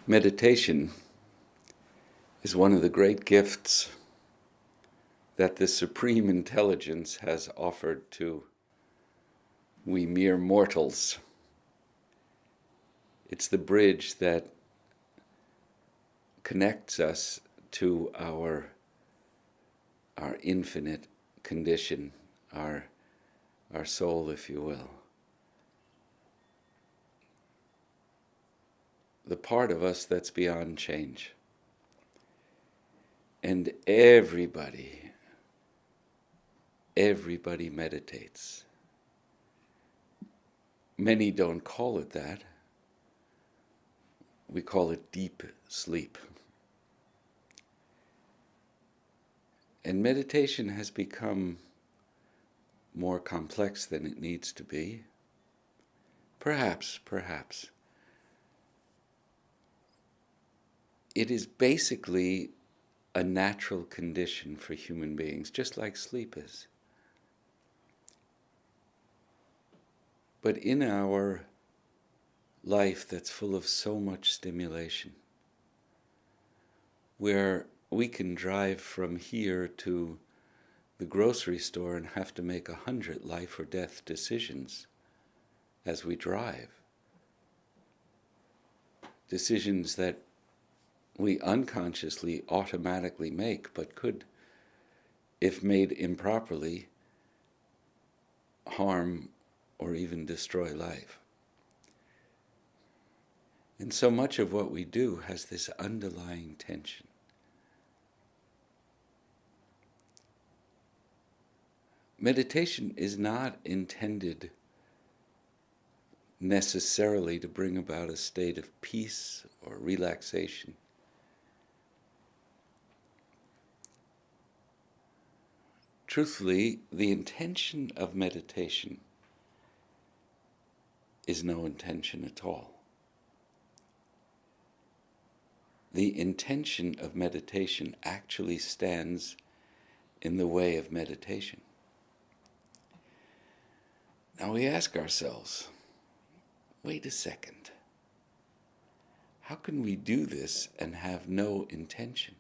Meditation is one of the great gifts that the Supreme Intelligence has offered to we mere mortals. It's the bridge that connects us to our infinite condition, our soul, if you will. The part of us that's beyond change. And everybody meditates. Many don't call it that. We call it deep sleep. And meditation has become more complex than it needs to be. Perhaps. It is basically a natural condition for human beings, just like sleep is. But in our life that's full of so much stimulation, where we can drive from here to the grocery store and have to make 100 life or death decisions as we drive, decisions that we unconsciously automatically make, but could, if made improperly, harm or even destroy life. And so much of what we do has this underlying tension. Meditation is not intended necessarily to bring about a state of peace or relaxation. Truthfully, the intention of meditation is no intention at all. The intention of meditation actually stands in the way of meditation. Now we ask ourselves, wait a second, how can we do this and have no intention?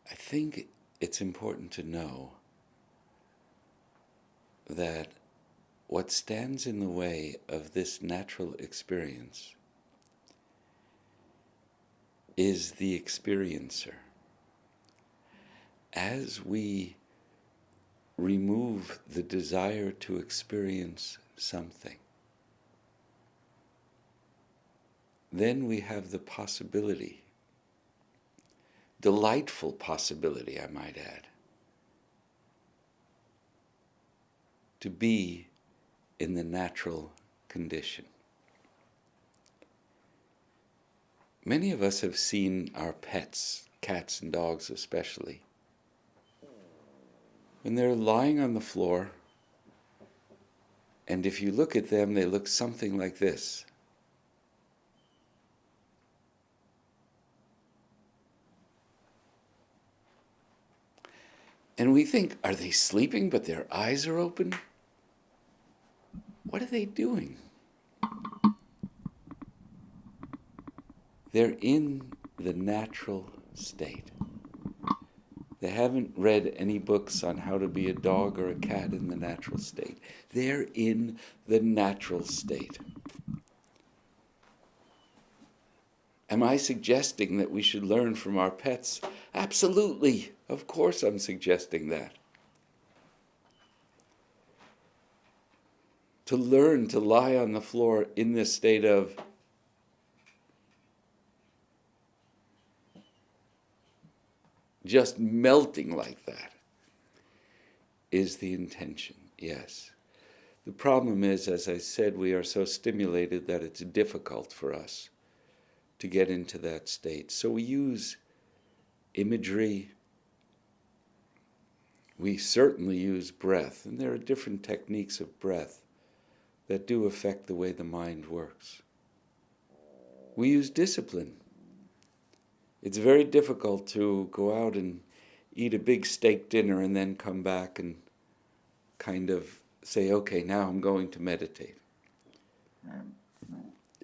I think it's important to know that what stands in the way of this natural experience is the experiencer. As we remove the desire to experience something, then we have the possibility, delightful possibility, I might add, to be in the natural condition. Many of us have seen our pets, cats and dogs especially, when they're lying on the floor, and if you look at them, they look something like this. And we think, are they sleeping but their eyes are open? What are they doing? They're in the natural state. They haven't read any books on how to be a dog or a cat in the natural state. They're in the natural state. Am I suggesting that we should learn from our pets? Absolutely. Of course I'm suggesting that. To learn to lie on the floor in this state of just melting like that is the intention, yes. The problem is, as I said, we are so stimulated that it's difficult for us to get into that state. So we use imagery. We certainly use breath, and there are different techniques of breath that do affect the way the mind works. We use discipline. It's very difficult to go out and eat a big steak dinner and then come back and kind of say, okay, now I'm going to meditate.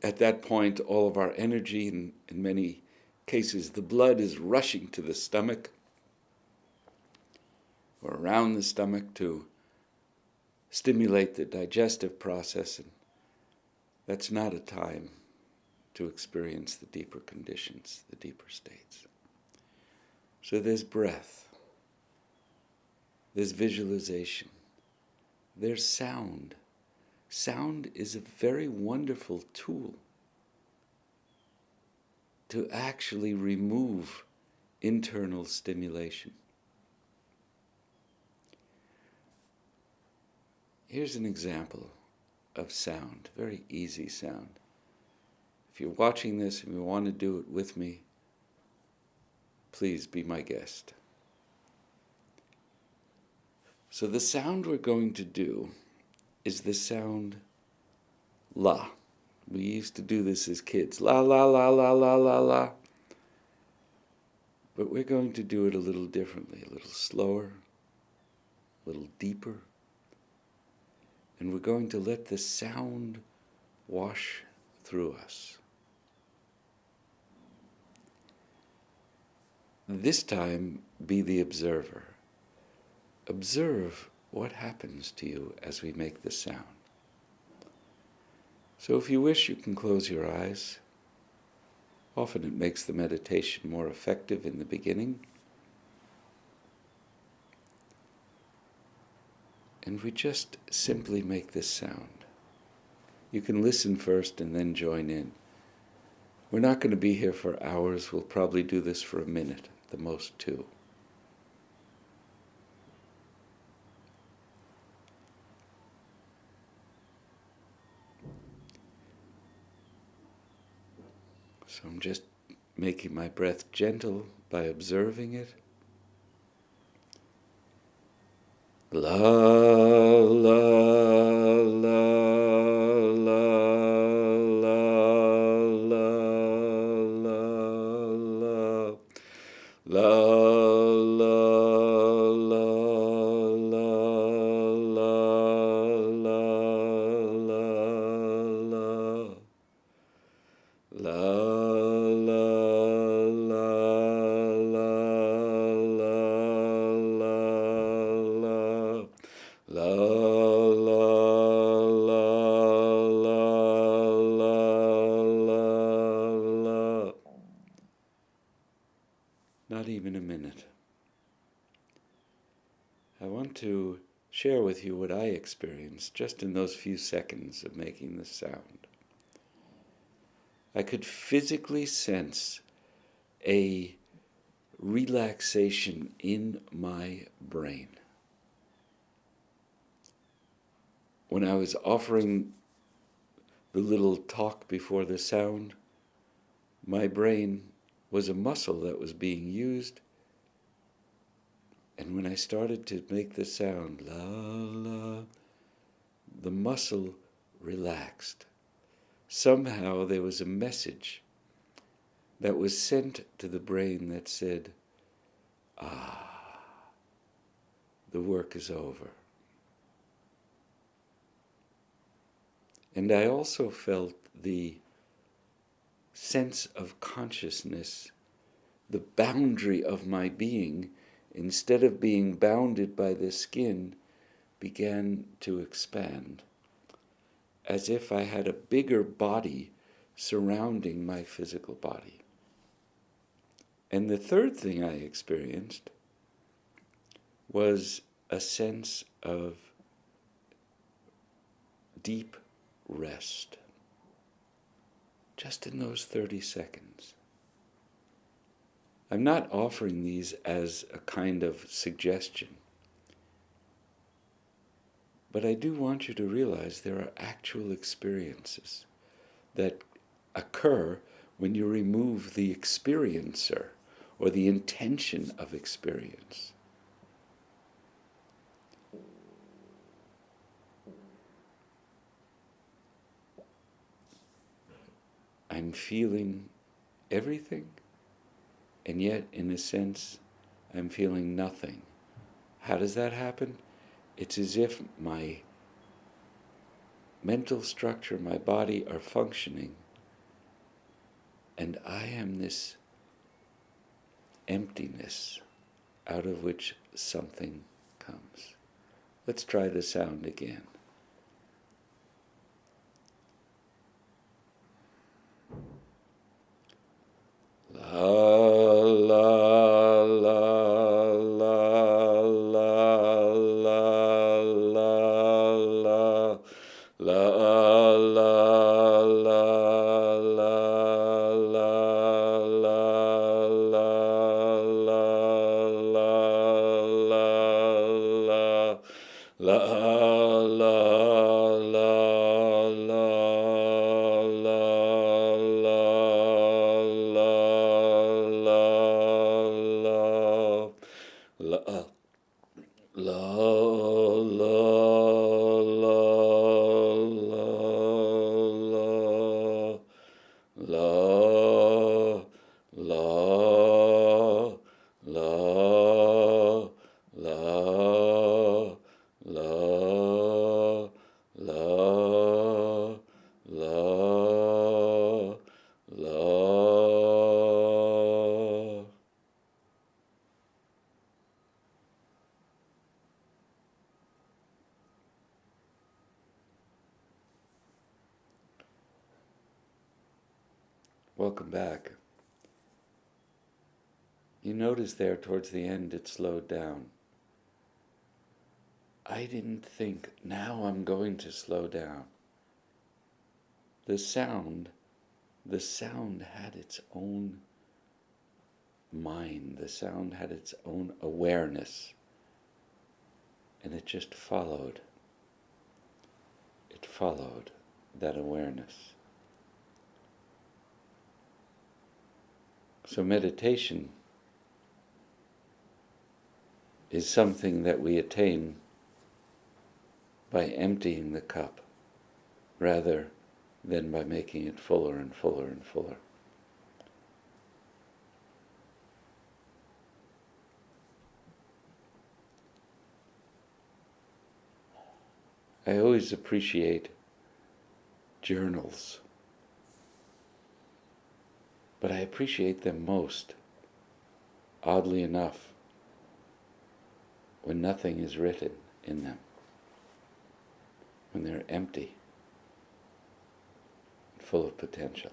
At that point, all of our energy, in many cases, the blood is rushing to the stomach or around the stomach to stimulate the digestive process, and that's not a time to experience the deeper conditions, the deeper states. So there's breath, there's visualization, there's sound. Sound is a very wonderful tool to actually remove internal stimulation. Here's an example of sound, very easy sound. If you're watching this and you want to do it with me, please be my guest. So the sound we're going to do is the sound la. We used to do this as kids. La, la, la, la, la, la, la. But we're going to do it a little differently, a little slower, a little deeper. And we're going to let the sound wash through us. This time, be the observer. Observe what happens to you as we make the sound. So if you wish, you can close your eyes. Often it makes the meditation more effective in the beginning. And we just simply make this sound. You can listen first and then join in. We're not going to be here for hours. We'll probably do this for a minute, the most 2. So I'm just making my breath gentle by observing it. La, la, la, la, la, la, la, la, la, la, la, Not even a minute. I want to share with you what I experienced just in those few seconds of making the sound. I could physically sense a relaxation in my brain. When I was offering the little talk before the sound, my brain was a muscle that was being used. And when I started to make the sound, la, la, the muscle relaxed. Somehow there was a message that was sent to the brain that said, the work is over. And I also felt the sense of consciousness, the boundary of my being, instead of being bounded by the skin, began to expand, as if I had a bigger body surrounding my physical body. And the third thing I experienced was a sense of deep rest, just in those 30 seconds. I'm not offering these as a kind of suggestion, but I do want you to realize there are actual experiences that occur when you remove the experiencer or the intention of experience. I'm feeling everything, and yet, in a sense, I'm feeling nothing. How does that happen? It's as if my mental structure, my body are functioning, and I am this emptiness out of which something comes. Let's try the sound again. La la la la la la la la la Welcome back. You notice there towards the end it slowed down. I didn't think, now I'm going to slow down. The sound had its own mind. The sound had its own awareness. And it just followed. It followed that awareness. So meditation is something that we attain by emptying the cup rather than by making it fuller and fuller and fuller. I always appreciate journals, but I appreciate them most, oddly enough, when nothing is written in them, when they're empty, full of potential.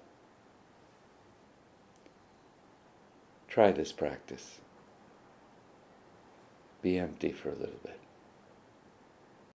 Try this practice. Be empty for a little bit.